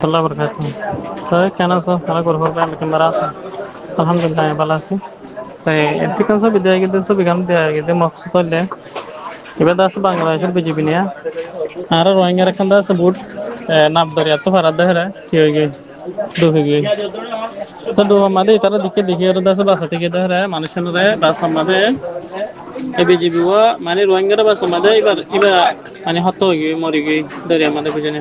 আল্লাহ বরকাতুহু। তো কেন আছো? ভালো করে বলবে আমি তোমরা আছো। আলহামদুলিল্লাহ আমি ভালো আছি। তাই ঠিক আছে বিদায় কিন্তু ছবিখান দেয়া কিন্তু মকসুদ হইলে এবার আছে বাংলাদেশের বিজেপি নিয়ে আর রোহিঙ্গার এখন আছে বুট নাপ দরিয়া তো ফারাদ দেহরা কি হয়ে গই ডুবে গই তো ডুবা মাদে তারা দিকে দিকে আর দাসে বাসা থেকে দেহরা মানুষের রে বাসা মাদে এই বিজেপি মানে রোহিঙ্গার বাসা মাদে এবার এবার মানে হত হয়ে গই মরে গই দরিয়া মাদে বুঝেনি।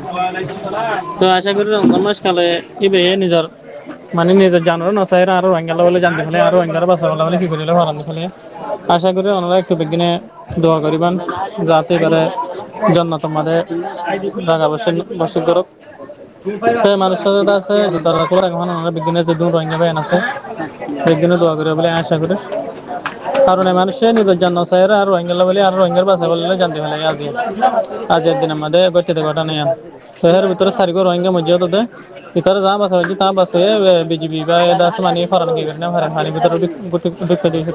তো আশা করি রমজান মাস কালে ইবে নিজের মানে নিজের জানোর নসাইরা আরো রোহিঙ্গা বলে জানতে ফেলে আরো রোহিঙ্গার বাসা বলে কি করিলে ভালো ফেলে আশা করি ওনারা একটু বিজ্ঞানে দোয়া করিবেন যাতে এবারে জন্নত মাদে জায়গা বসে করুক। তাই মানুষের আছে দরকার করে এখন ওনারা বিজ্ঞানের যে দূর রোহিঙ্গা বাইন আছে বিজ্ঞানে দোয়া করে বলে আশা করি। কারণ এই মানুষের নিজের জন্ম সাইরা আর রোহিঙ্গা বলে আর রোহিঙ্গার বাসা বলে জানতে ফেলে আজের দিনের মধ্যে গতিতে ঘটনা তো এর ভিতরে সারিগো রোহিঙ্গা মসজিদ দে ভিতরে যা বাসা হয়েছে তা বাসে বিজিবি বা দাস মানে ফরান কি করে না পারে পানি ভিতরে ঢুকে দিয়েছে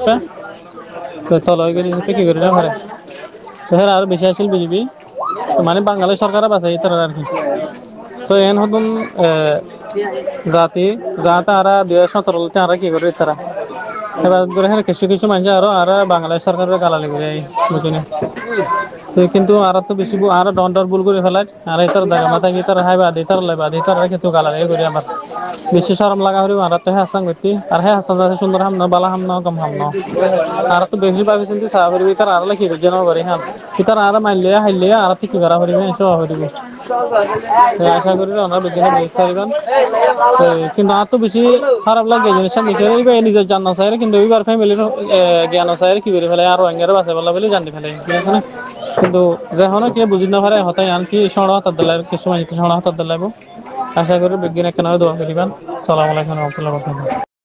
তো তল হয়ে গেছে কি করে না পারে তো এর আরো বেশি আসছিল বিজিবি মানে বাংলাদেশ সরকারের বাসা এই আর কি। তো এন হতুন জাতি যা তারা 2017 তারা কি করে তারা এবার ধরে হ্যাঁ কিছু কিছু মানুষ আরো আর বাংলাদেশ সরকারের গালালি করে বুঝুনি। তো কিন্তু আর তো বেশি আর ডন্ডর বুল করে ফেলায় আর এটার জায়গা মাথা কি তার হাইবা দি তার লাইবা দি তার কিন্তু গালালি করে আমার বেশি শরম লাগা হরি আর তো হাসান করতে আর হ্যাঁ হাসান যাতে সুন্দর হাম না বালা হাম না কম হাম না আর তো বেশি ভাবি চিন্তি সাহা হরি তার আর লাগি করে জানা পারি হ্যাঁ কি তার আর মাইলে হাইলে আর ঠিক করা হরি এসব হরি আশা করি ওনারা বিজ্ঞানে বুঝতে পারবেন। কিন্তু আর তো বেশি খারাপ লাগে জিনিসটা দেখে নিজের জানা চাই কিন্তু এবার ফ্যামিলির জ্ঞান চাই কি করে ফেলে আর অঙ্গের বাসে বলা বলে জানতে ফেলে ঠিক আছে না। কিন্তু যখন কি বুঝি না পারে হতাই আনকি সড় হাত দিলাই কিছু মানুষ সড় হাত দিলাইব আশা করি বিজ্ঞান কেন দোয়া করিবেন। সালাম আলাইকুম রহমতুল্লাহ।